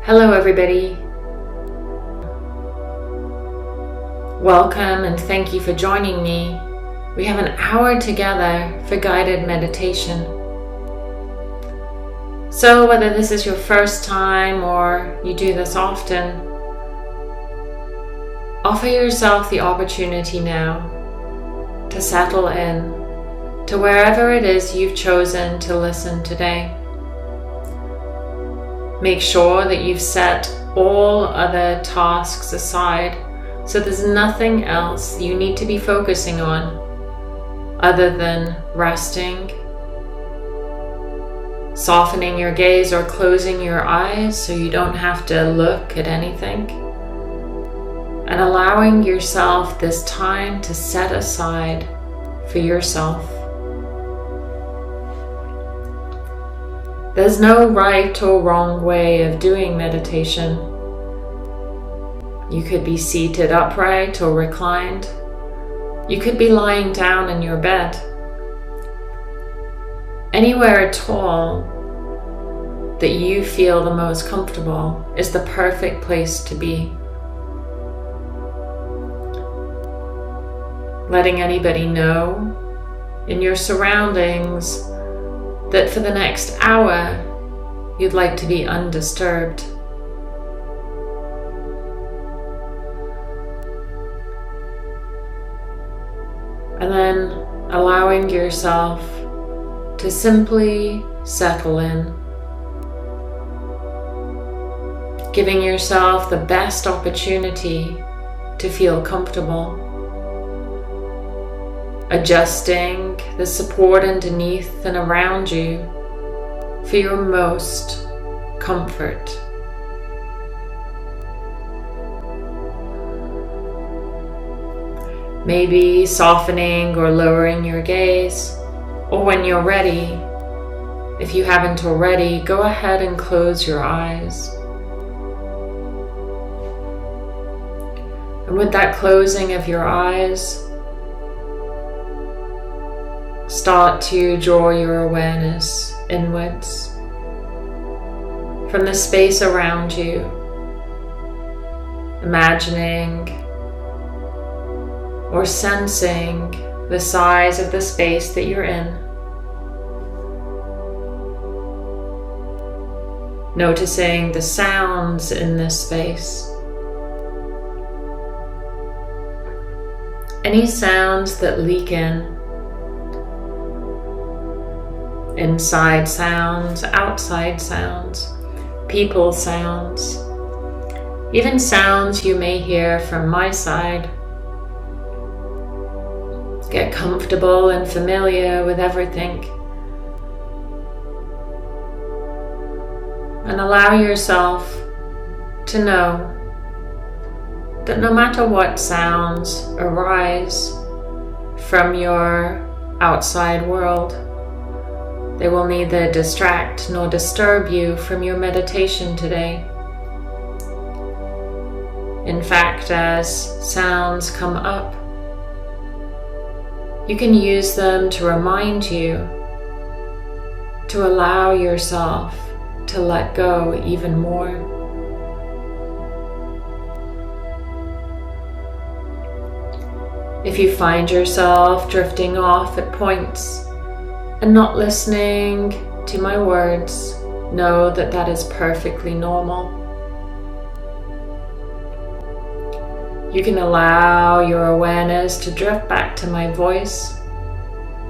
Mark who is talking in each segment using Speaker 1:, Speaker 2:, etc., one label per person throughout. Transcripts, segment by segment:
Speaker 1: Hello everybody. Welcome and thank you for joining me. We have an hour together for guided meditation. So whether this is your first time or you do this often, offer yourself the opportunity now to settle in to wherever it is you've chosen to listen today. Make sure that you've set all other tasks aside so there's nothing else you need to be focusing on other than resting, softening your gaze or closing your eyes so you don't have to look at anything, and allowing yourself this time to set aside for yourself. There's no right or wrong way of doing meditation. You could be seated upright or reclined. You could be lying down in your bed. Anywhere at all that you feel the most comfortable is the perfect place to be. Letting anybody know in your surroundings that for the next hour you'd like to be undisturbed. And then allowing yourself to simply settle in. Giving yourself the best opportunity to feel comfortable. Adjusting the support underneath and around you for your most comfort. Maybe softening or lowering your gaze, or when you're ready, if you haven't already, go ahead and close your eyes. And with that closing of your eyes, start to draw your awareness inwards from the space around you, imagining or sensing the size of the space that you're in. Noticing the sounds in this space. Any sounds that leak in. Inside sounds, outside sounds, people sounds, even sounds you may hear from my side. Get comfortable and familiar with everything. And allow yourself to know that no matter what sounds arise from your outside world, they will neither distract nor disturb you from your meditation today. In fact, as sounds come up, you can use them to remind you to allow yourself to let go even more. If you find yourself drifting off at points and not listening to my words, know that that is perfectly normal. You can allow your awareness to drift back to my voice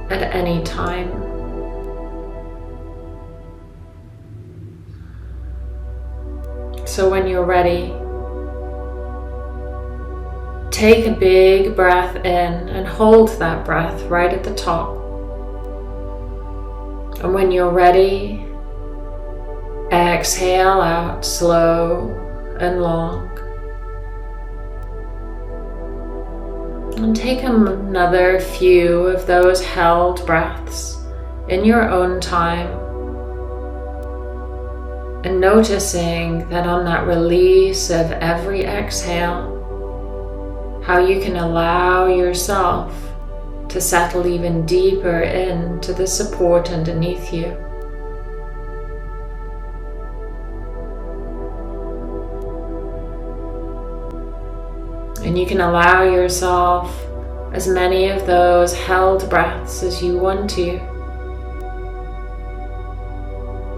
Speaker 1: at any time. So when you're ready, take a big breath in and hold that breath right at the top. And when you're ready, exhale out slow and long. And take another few of those held breaths in your own time. And noticing that on that release of every exhale, how you can allow yourself to settle even deeper into the support underneath you. And you can allow yourself as many of those held breaths as you want to.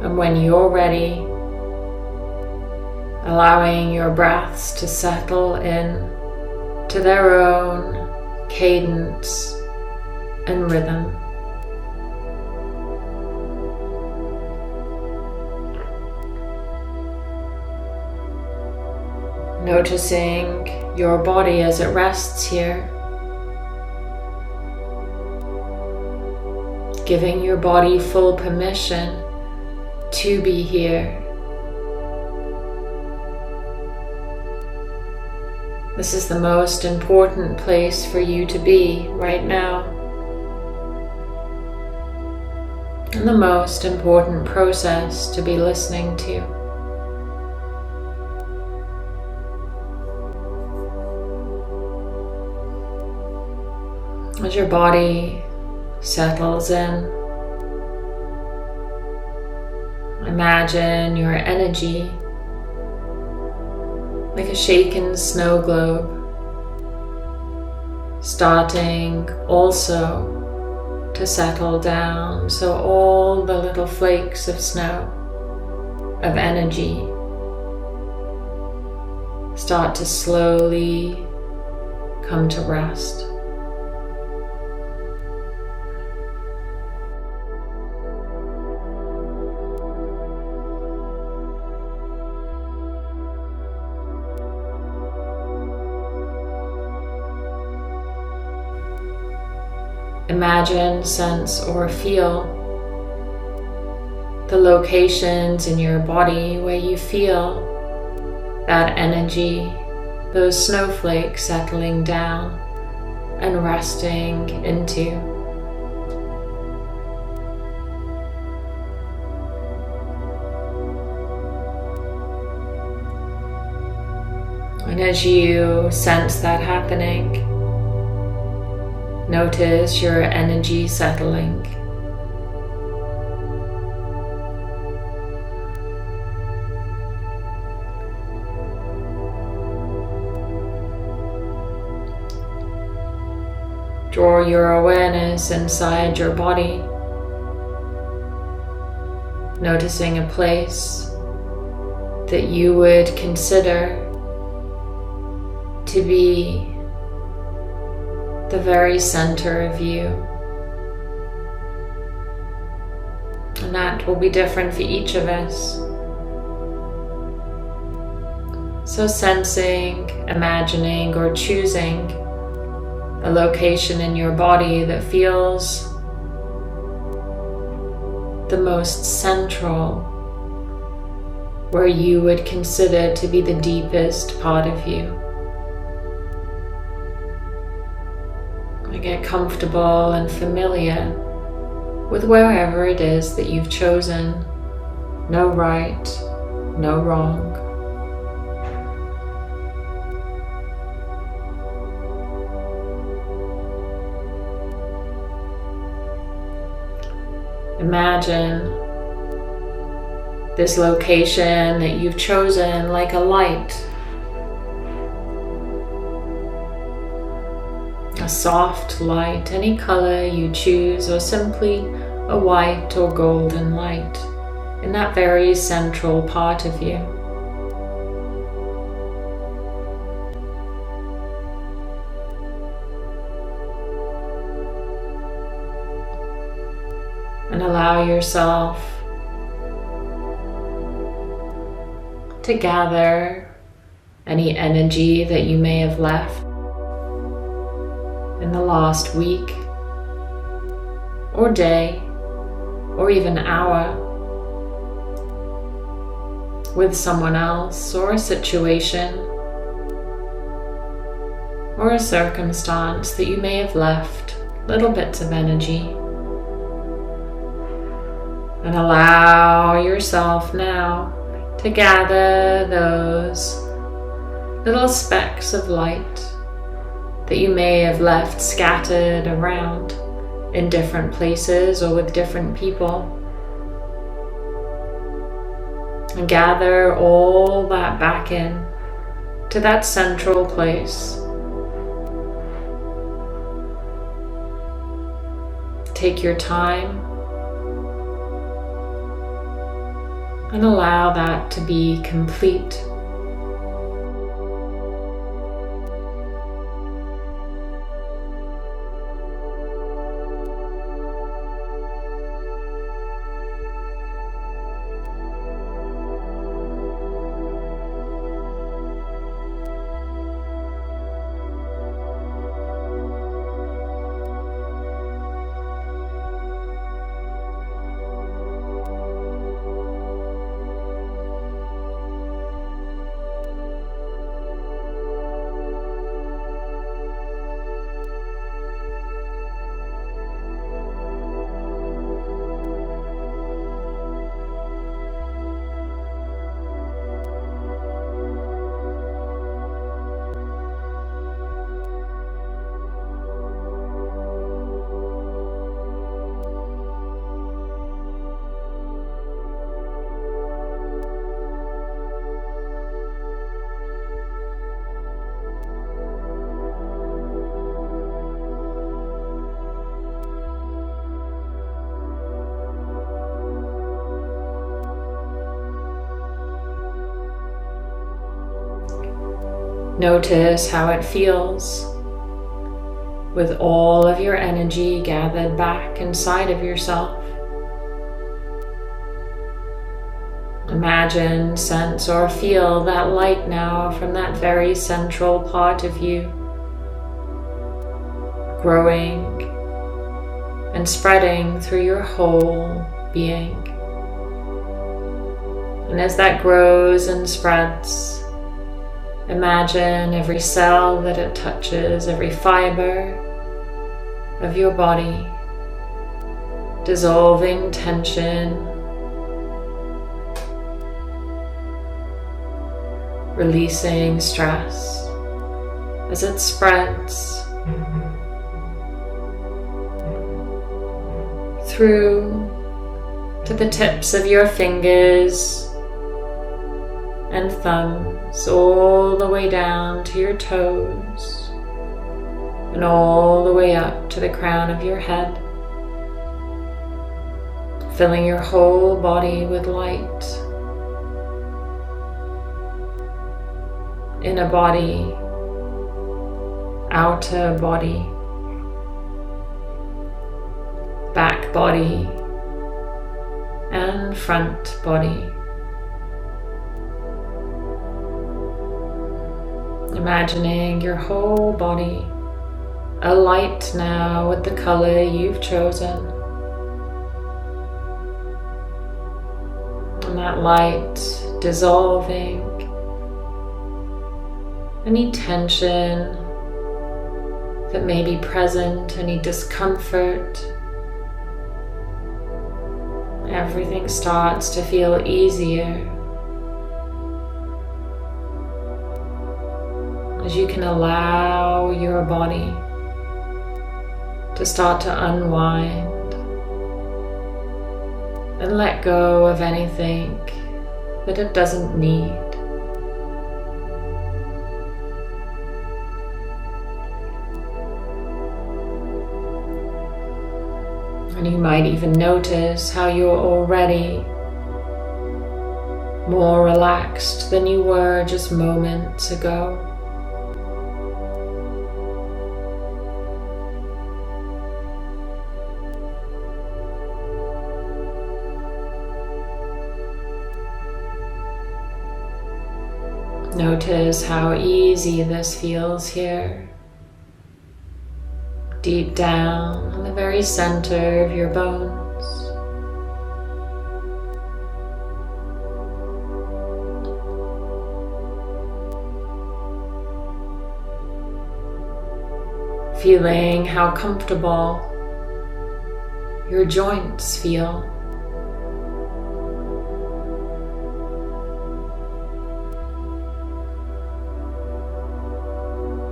Speaker 1: And when you're ready, allowing your breaths to settle in to their own cadence and rhythm. Noticing your body as it rests here. Giving your body full permission to be here. This is the most important place for you to be right now. And the most important process to be listening to. As your body settles in, imagine your energy like a shaken snow globe, starting also to settle down, so all the little flakes of snow, of energy, start to slowly come to rest. Imagine, sense, or feel the locations in your body where you feel that energy, those snowflakes settling down and resting into. And as you sense that happening, notice your energy settling. Draw your awareness inside your body, noticing a place that you would consider to be the very center of you. And that will be different for each of us. So sensing, imagining, or choosing a location in your body that feels the most central, where you would consider to be the deepest part of you. Get comfortable and familiar with wherever it is that you've chosen. No right, no wrong. Imagine this location that you've chosen like a light. A soft light, any color you choose, or simply a white or golden light in that very central part of you. And allow yourself to gather any energy that you may have left in the last week or day or even hour with someone else or a situation or a circumstance that you may have left little bits of energy. And allow yourself now to gather those little specks of light that you may have left scattered around in different places or with different people. And gather all that back in to that central place take your time and allow that to be complete. Notice how it feels with all of your energy gathered back inside of yourself. Imagine, sense, or feel that light now from that very central part of you, growing and spreading through your whole being. And as that grows and spreads, imagine every cell that it touches, every fiber of your body, dissolving tension, releasing stress as it spreads through to the tips of your fingers and thumbs, all the way down to your toes and all the way up to the crown of your head, filling your whole body with light. Inner body, outer body, back body, and front body. Imagining your whole body alight now with the color you've chosen. And that light dissolving any tension that may be present, any discomfort. Everything starts to feel easier as you can allow your body to start to unwind and let go of anything that it doesn't need. And you might even notice how you're already more relaxed than you were just moments ago. Notice how easy this feels here, deep down in the very center of your bones. Feeling how comfortable your joints feel.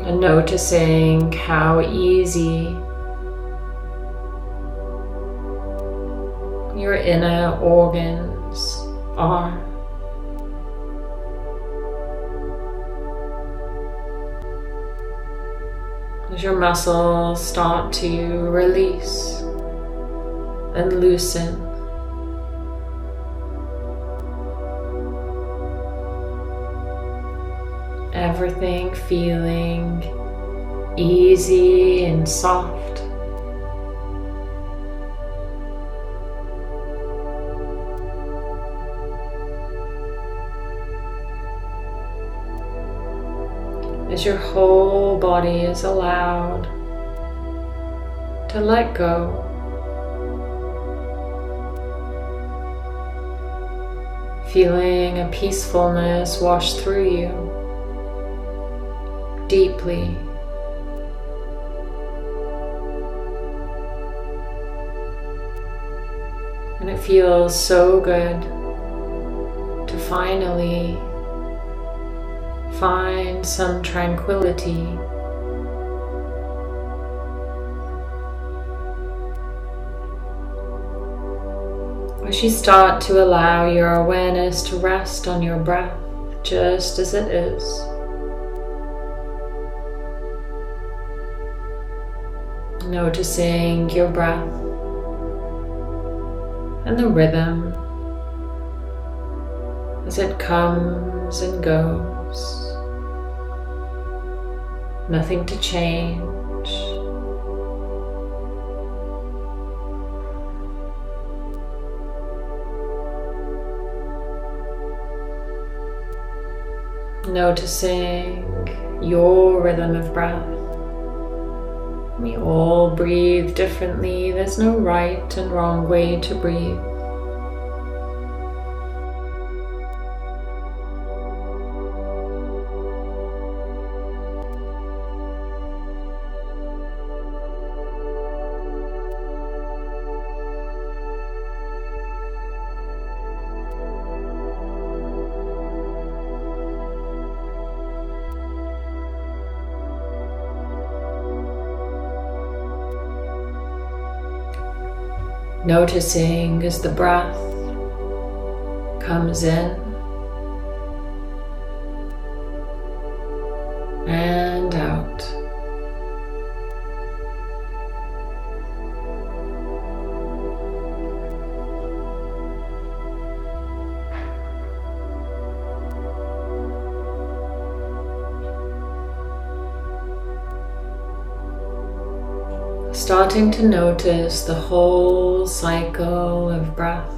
Speaker 1: And noticing how easy your inner organs are. As your muscles start to release and loosen. Everything feeling easy and soft. As your whole body is allowed to let go. Feeling a peacefulness wash through you deeply. And it feels so good to finally find some tranquility. As you start to allow your awareness to rest on your breath just as it is. Noticing your breath and the rhythm as it comes and goes. Nothing to change. Noticing your rhythm of breath. We all breathe differently. There's no right and wrong way to breathe. Noticing as the breath comes in and out. Starting to notice the whole cycle of breath.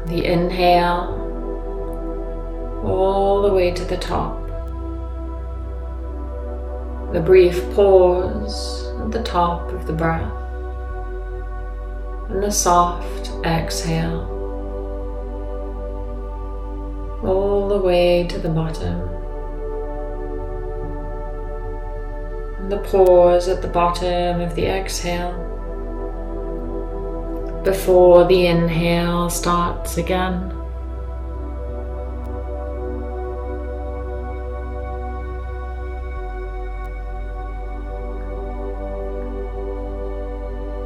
Speaker 1: The inhale all the way to the top. The brief pause at the top of the breath. And the soft exhale all the way to the bottom. And the pause at the bottom of the exhale before the inhale starts again.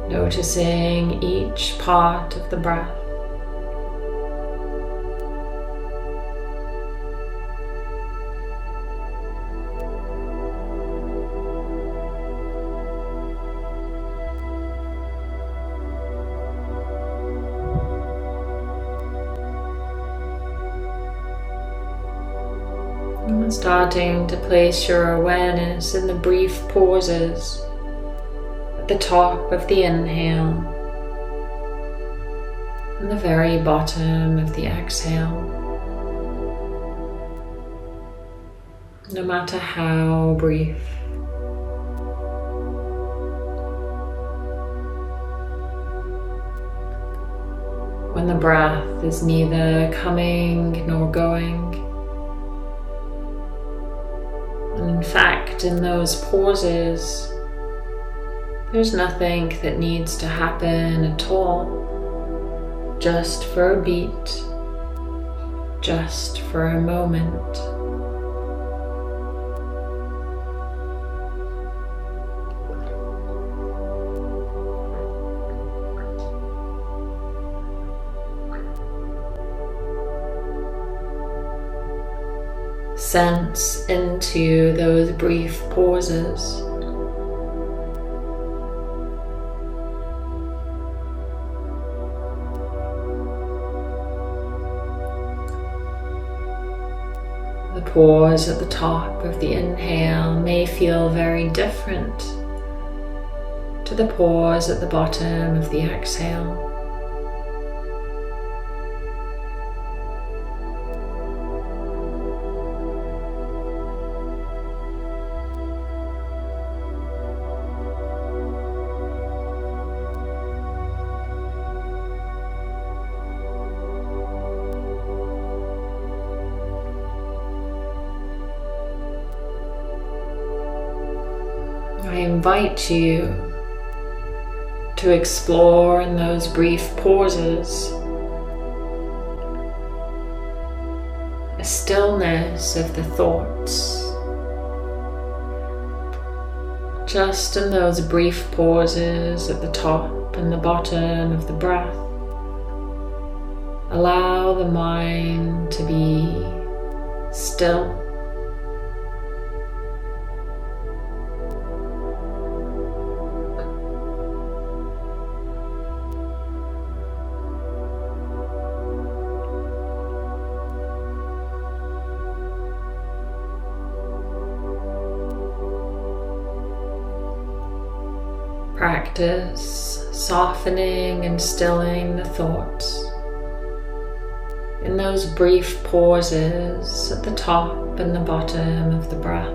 Speaker 1: Noticing each part of the breath. Starting to place your awareness in the brief pauses at the top of the inhale and the very bottom of the exhale. No matter how brief. When the breath is neither coming nor going. In fact, in those pauses, there's nothing that needs to happen at all, just for a beat, just for a moment. sense into those brief pauses. The pause at the top of the inhale may feel very different to the pause at the bottom of the exhale. I invite you to explore in those brief pauses a stillness of the thoughts. Just in those brief pauses at the top and the bottom of the breath, allow the mind to be still. Practice softening and stilling the thoughts in those brief pauses at the top and the bottom of the breath.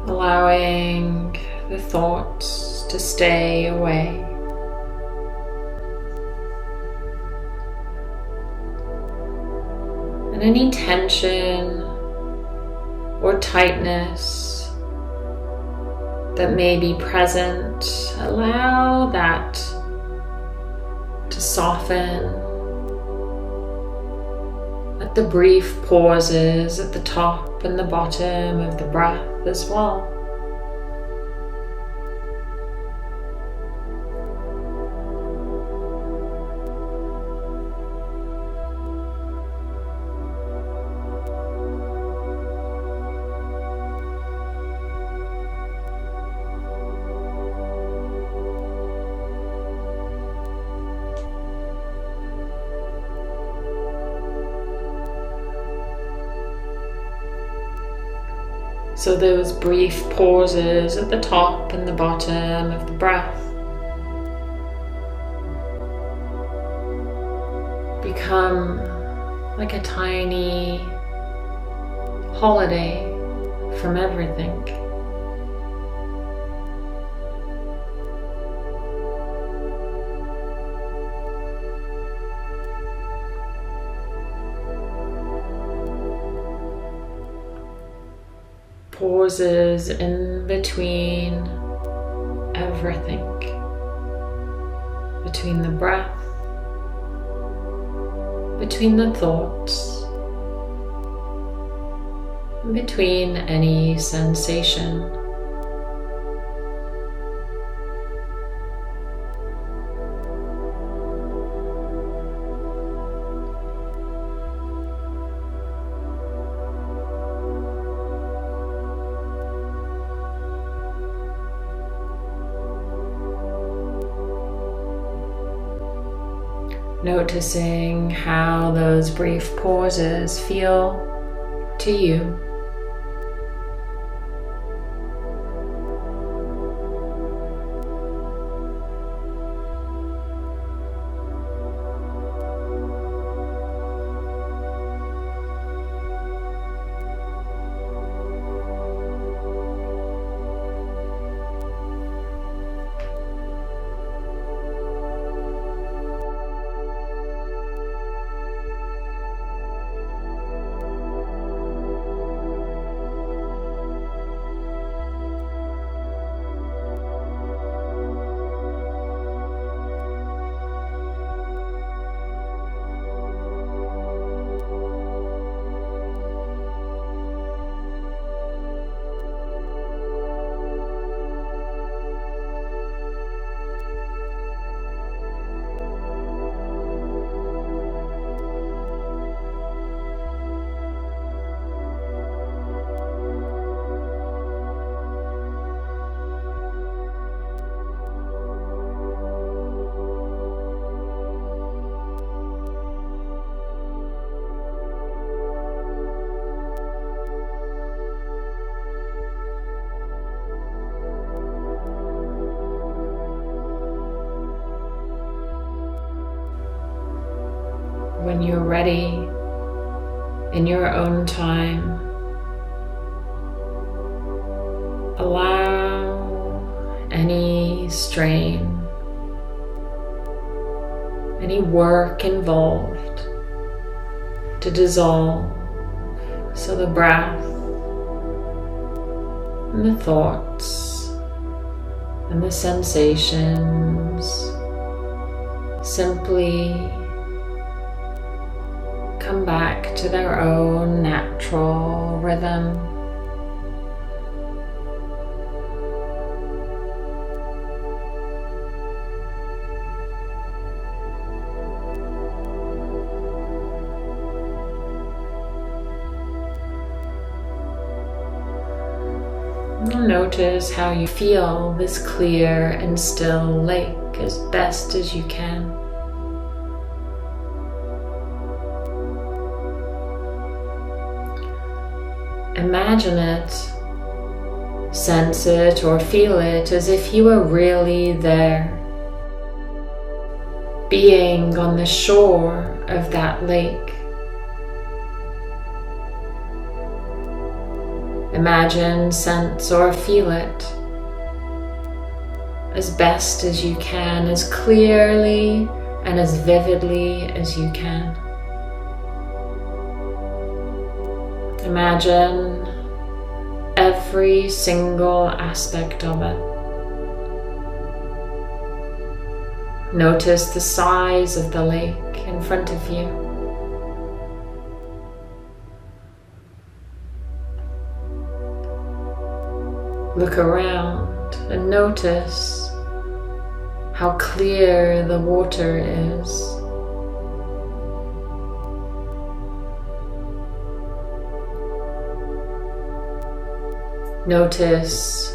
Speaker 1: Allowing the thoughts to stay away. And any tension or tightness that may be present, allow that to soften at the brief pauses at the top and the bottom of the breath as well. So those brief pauses at the top and the bottom of the breath become like a tiny holiday from everything. Pauses in between everything, between the breath, between the thoughts, and between any sensation. Noticing how those brief pauses feel to you. When you're ready, in your own time, allow any strain, any work involved to dissolve, so the breath and the thoughts and the sensations simply come back to their own natural rhythm. Notice how you feel this clear and still lake as best as you can. Imagine it, sense it, or feel it as if you were really there, being on the shore of that lake. Imagine, sense, or feel it as best as you can, as clearly and as vividly as you can. Imagine every single aspect of it. Notice the size of the lake in front of you. Look around and notice how clear the water is. Notice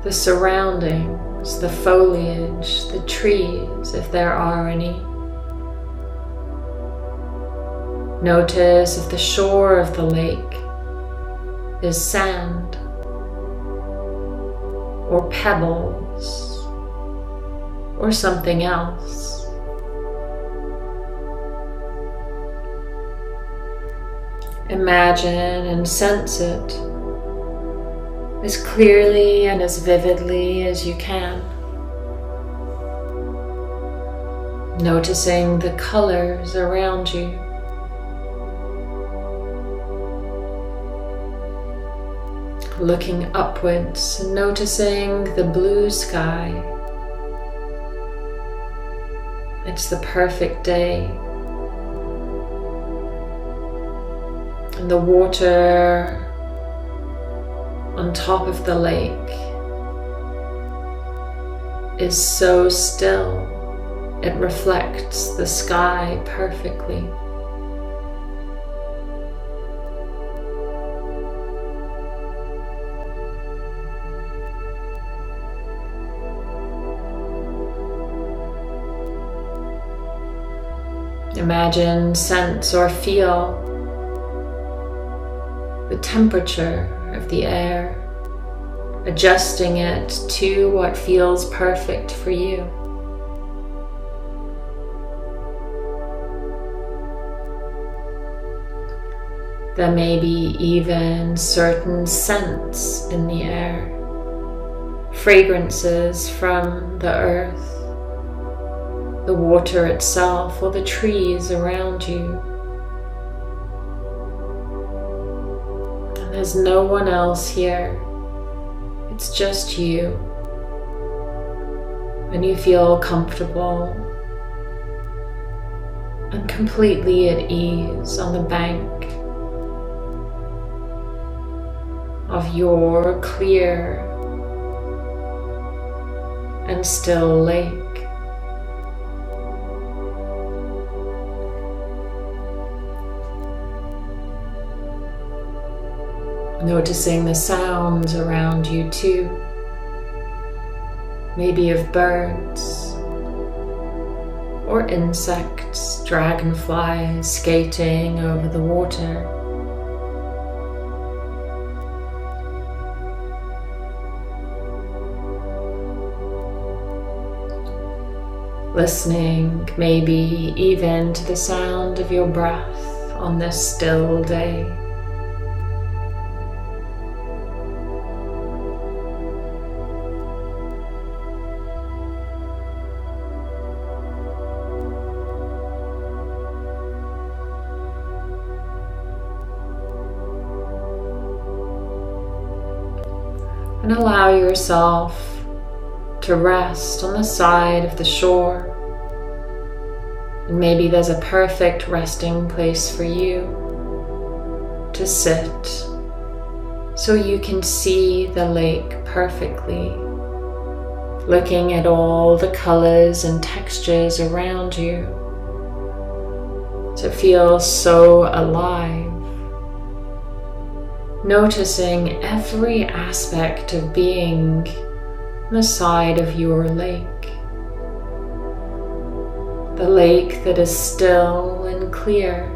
Speaker 1: the surroundings, the foliage, the trees, if there are any. Notice if the shore of the lake is sand or pebbles or something else. Imagine and sense it as clearly and as vividly as you can. Noticing the colors around you. Looking upwards and noticing the blue sky. It's the perfect day. And the water on top of the lake is so still, it reflects the sky perfectly. Imagine, sense, or feel the temperature of the air, adjusting it to what feels perfect for you. There may be even certain scents in the air, fragrances from the earth, the water itself, or the trees around you. And there's no one else here. It's just you. And you feel comfortable and completely at ease on the bank of your clear and still lake. Noticing the sounds around you too, maybe of birds or insects, dragonflies skating over the water. Listening maybe even to the sound of your breath on this still day. And allow yourself to rest on the side of the shore. And maybe there's a perfect resting place for you to sit so you can see the lake perfectly, looking at all the colors and textures around you to feel so alive. Noticing every aspect of being on the side of your lake. The lake that is still and clear.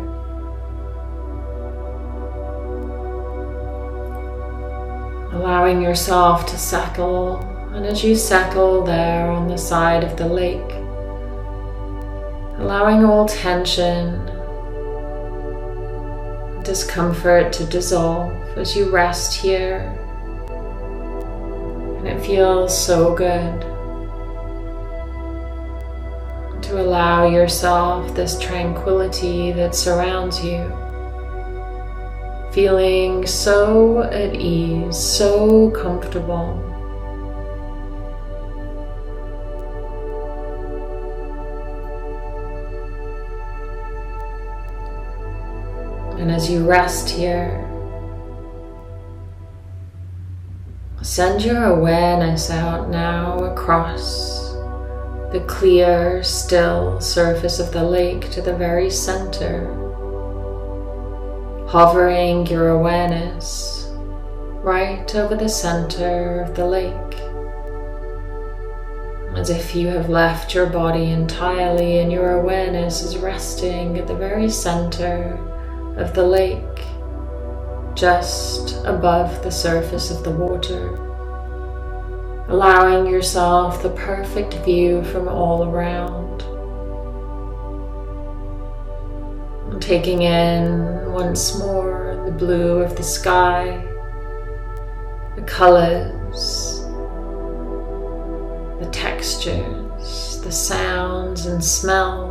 Speaker 1: Allowing yourself to settle, and as you settle there on the side of the lake, allowing all tension, discomfort to dissolve as you rest here. And it feels so good to allow yourself this tranquility that surrounds you, feeling so at ease, so comfortable. And as you rest here, send your awareness out now across the clear, still surface of the lake to the very center, hovering your awareness right over the center of the lake, as if you have left your body entirely and your awareness is resting at the very center of the lake, just above the surface of the water, allowing yourself the perfect view from all around. And taking in once more the blue of the sky, the colors, the textures, the sounds and smells.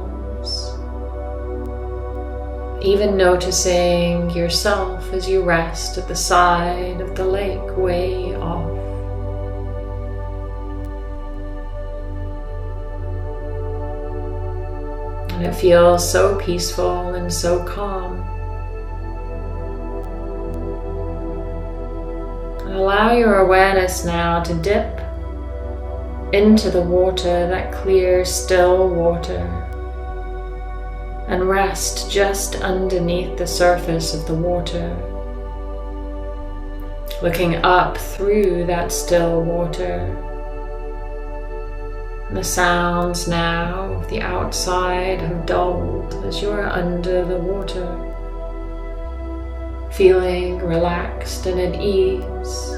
Speaker 1: Even noticing yourself as you rest at the side of the lake way off. And it feels so peaceful and so calm. And allow your awareness now to dip into the water, that clear, still water, and rest just underneath the surface of the water, looking up through that still water The sounds now of the outside have dulled as you are under the water, feeling relaxed and at ease.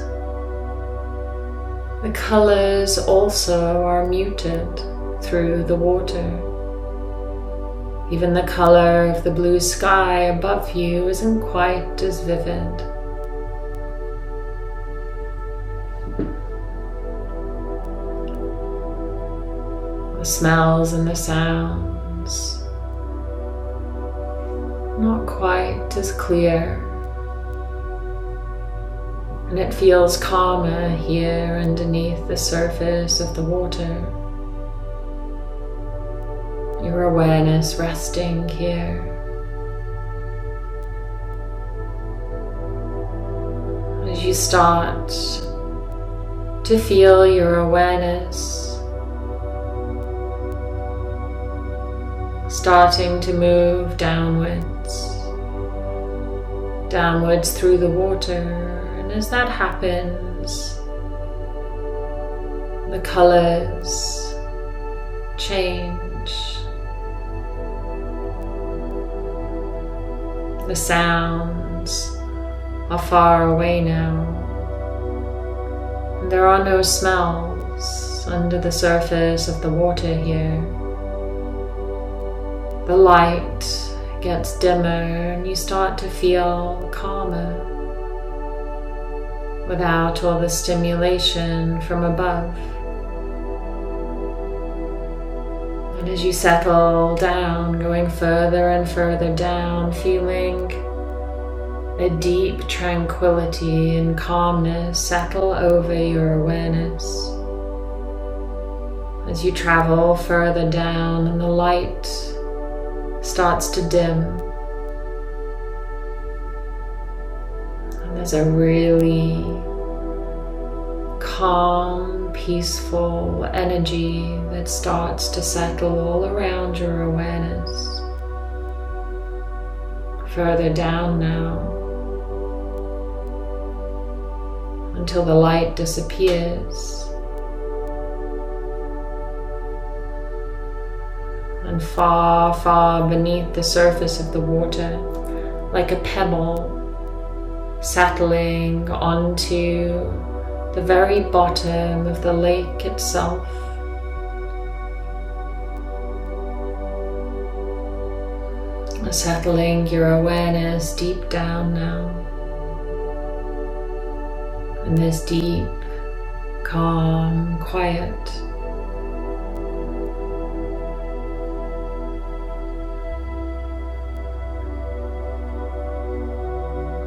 Speaker 1: The colors also are muted through the water. Even the color of the blue sky above you isn't quite as vivid. The smells and the sounds, not quite as clear, and it feels calmer here underneath the surface of the water. Your awareness resting here. As you start to feel your awareness starting to move downwards through the water, and as that happens, the colors change, the sounds are far away now, and there are no smells under the surface of the water here. The light gets dimmer and you start to feel calmer without all the stimulation from above. And as you settle down, going further and further down, feeling a deep tranquility and calmness settle over your awareness. As you travel further down and the light starts to dim, and there's a really calm, peaceful energy that starts to settle all around your awareness. Further down now, until the light disappears. And far, far beneath the surface of the water, like a pebble settling onto the very bottom of the lake itself. Settling your awareness deep down now, in this deep, calm, quiet.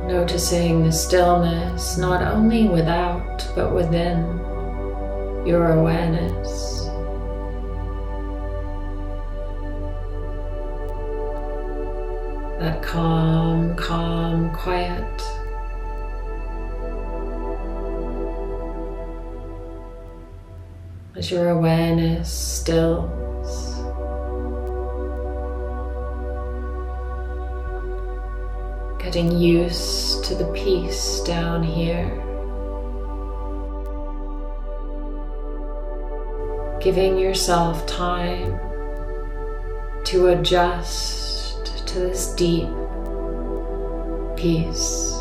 Speaker 1: Noticing the stillness not only without but within your awareness. That calm, calm, quiet. As your awareness stills. Getting used to the peace down here. Giving yourself time to adjust to this deep peace.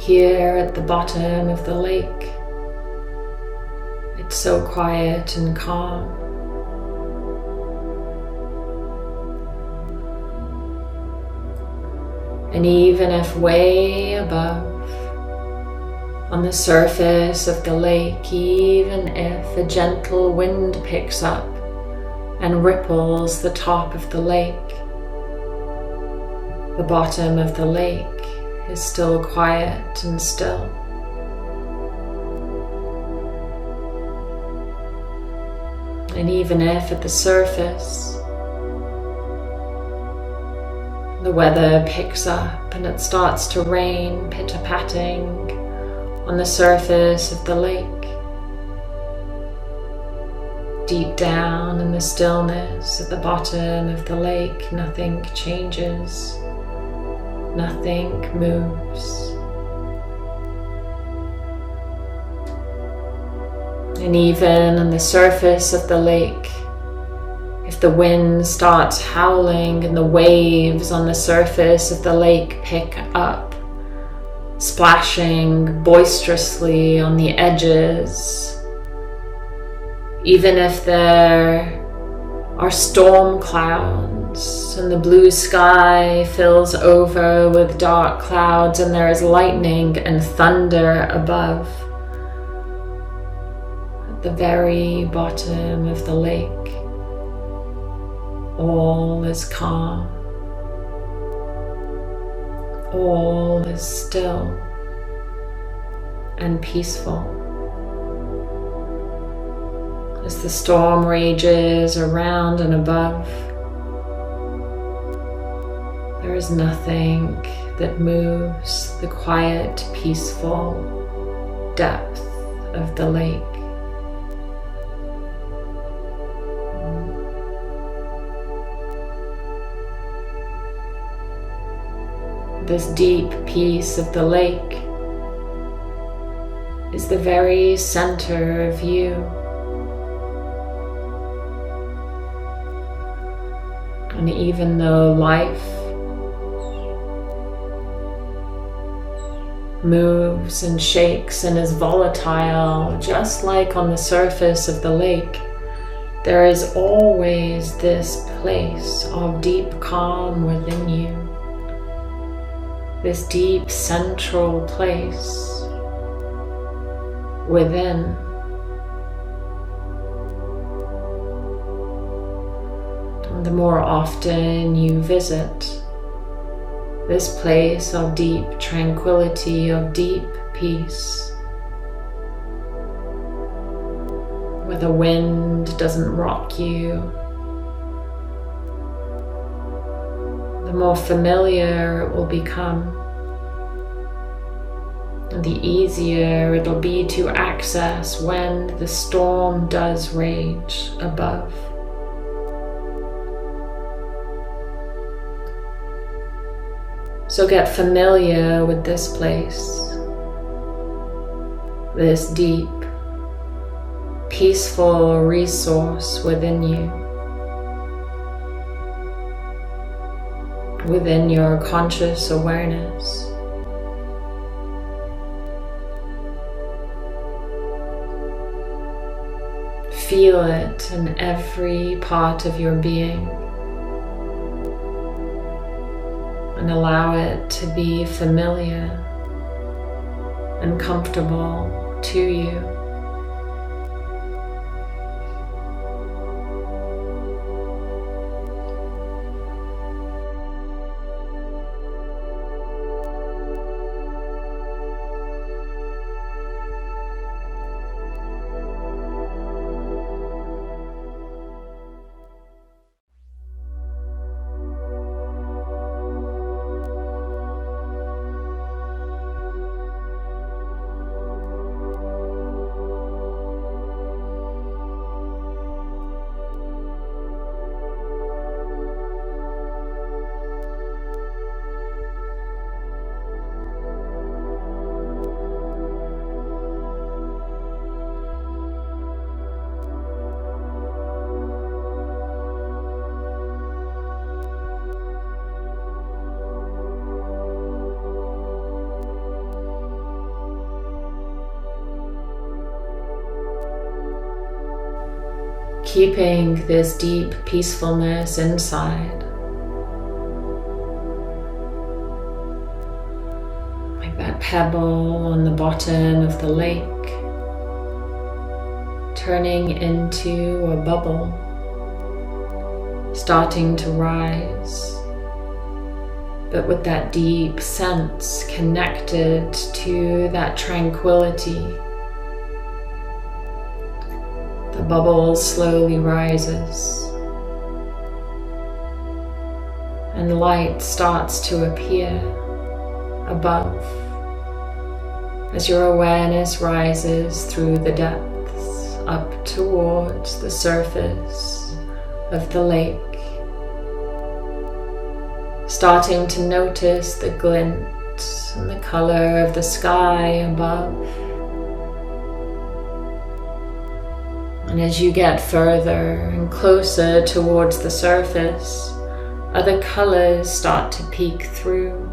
Speaker 1: Here at the bottom of the lake, it's so quiet and calm. And even if way above, on the surface of the lake, even if a gentle wind picks up and ripples the top of the lake, the bottom of the lake is still quiet and still. And even if at the surface the weather picks up and it starts to rain, pitter-patting on the surface of the lake, deep down in the stillness at the bottom of the lake, nothing changes, nothing moves. And even on the surface of the lake, if the wind starts howling and the waves on the surface of the lake pick up, splashing boisterously on the edges, even if there are storm clouds and the blue sky fills over with dark clouds and there is lightning and thunder above, at the very bottom of the lake, all is calm, all is still and peaceful. As the storm rages around and above, there is nothing that moves the quiet, peaceful depth of the lake. This deep peace of the lake is the very center of you. And even though life moves and shakes and is volatile, just like on the surface of the lake, there is always this place of deep calm within you. This deep central place within. And the more often you visit this place of deep tranquility, of deep peace, where the wind doesn't rock you, the more familiar it will become, and the easier it'll be to access when the storm does rage above. So get familiar with this place, this deep, peaceful resource within you, within your conscious awareness. Feel it in every part of your being and allow it to be familiar and comfortable to you. keeping this deep peacefulness inside. Like that pebble on the bottom of the lake, turning into a bubble, starting to rise, but with that deep sense connected to that tranquility. The bubble slowly rises, and light starts to appear above as your awareness rises through the depths up towards the surface of the lake, starting to notice the glint and the color of the sky above. And as you get further and closer towards the surface, other colors start to peek through.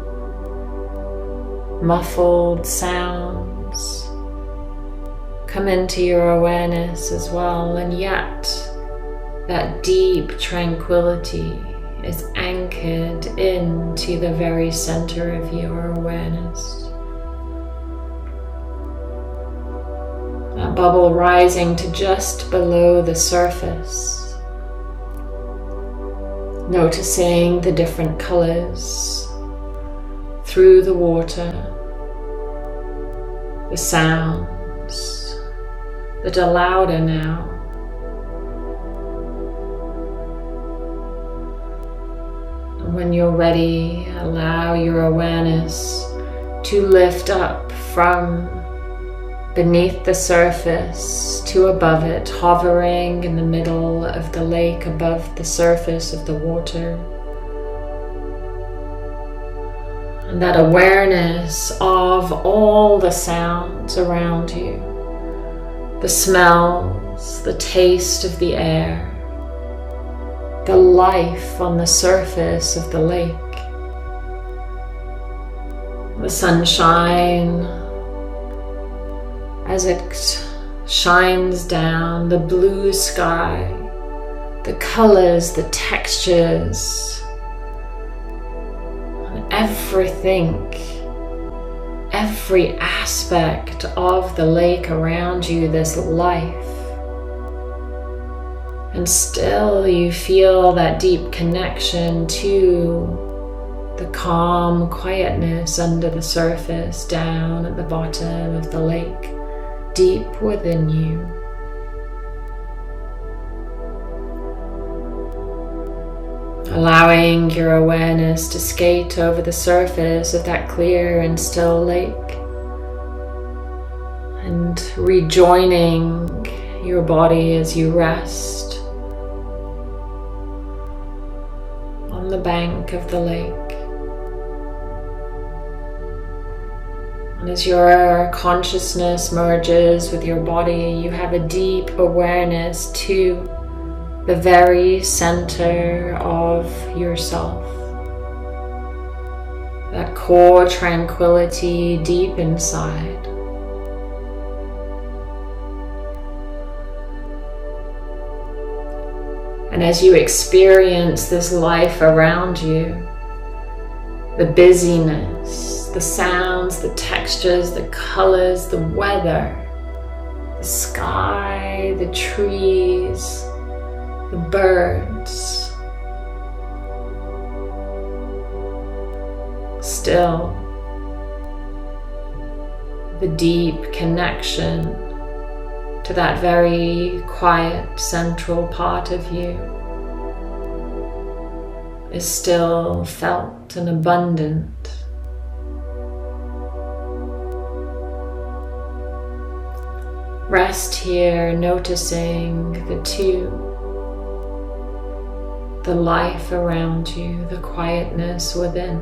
Speaker 1: Muffled sounds come into your awareness as well, and yet that deep tranquility is anchored into the very center of your awareness. That bubble rising to just below the surface, noticing the different colors through the water, the sounds that are louder now. And when you're ready, allow your awareness to lift up from beneath the surface to above it, hovering in the middle of the lake above the surface of the water. And that awareness of all the sounds around you, the smells, the taste of the air, the life on the surface of the lake, the sunshine as it shines down, the blue sky, the colors, the textures, and everything, every aspect of the lake around you, this life. And still you feel that deep connection to the calm quietness under the surface, down at the bottom of the lake, deep within you. Allowing your awareness to skate over the surface of that clear and still lake, and rejoining your body as you rest on the bank of the lake. And as your consciousness merges with your body, you have a deep awareness to the very center of yourself. That core tranquility deep inside. And as you experience this life around you, the busyness, the sounds, the textures, the colors, the weather, the sky, the trees, the birds, still the deep connection to that very quiet central part of you is still felt and abundant. Rest here, noticing the two, the life around you, the quietness within.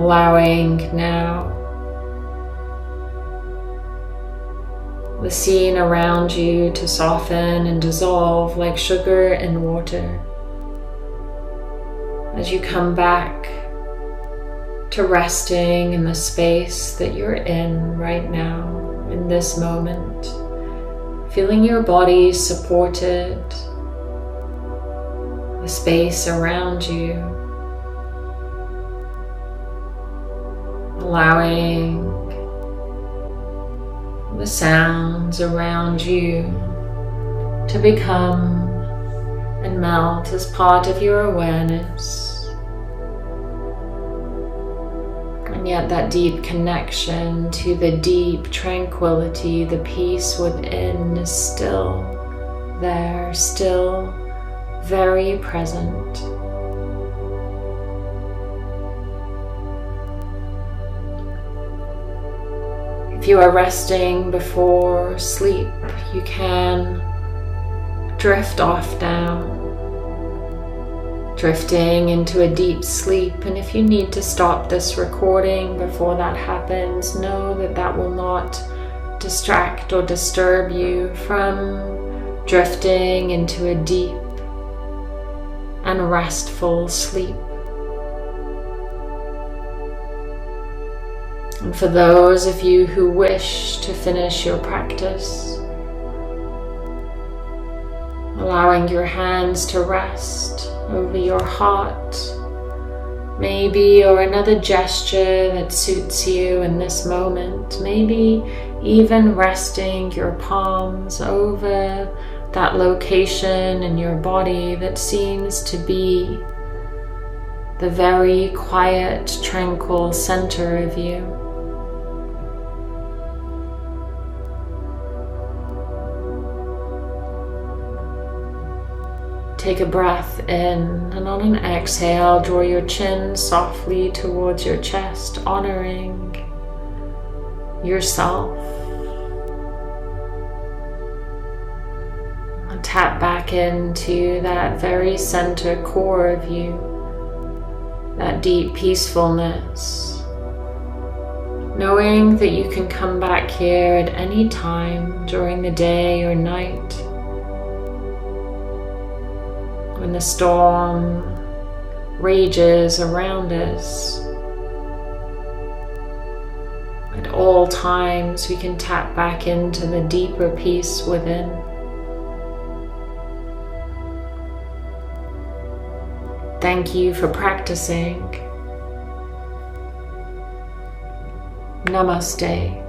Speaker 1: allowing now the scene around you to soften and dissolve like sugar in water as you come back to resting in the space that you're in right now, in this moment, feeling your body supported, the space around you, allowing the sounds around you to become and melt as part of your awareness. And yet that deep connection to the deep tranquility, the peace within is still there, still very present. If you are resting before sleep, you can drift off down, drifting into a deep sleep. And if you need to stop this recording before that happens, know that that will not distract or disturb you from drifting into a deep and restful sleep. And for those of you who wish to finish your practice, allowing your hands to rest over your heart, maybe, or another gesture that suits you in this moment, maybe even resting your palms over that location in your body that seems to be the very quiet, tranquil center of you. Take a breath in, and on an exhale, draw your chin softly towards your chest, honoring yourself. And tap back into that very center core of you, that deep peacefulness, knowing that you can come back here at any time during the day or night. When the storm rages around us, at all times we can tap back into the deeper peace within. Thank you for practicing. Namaste.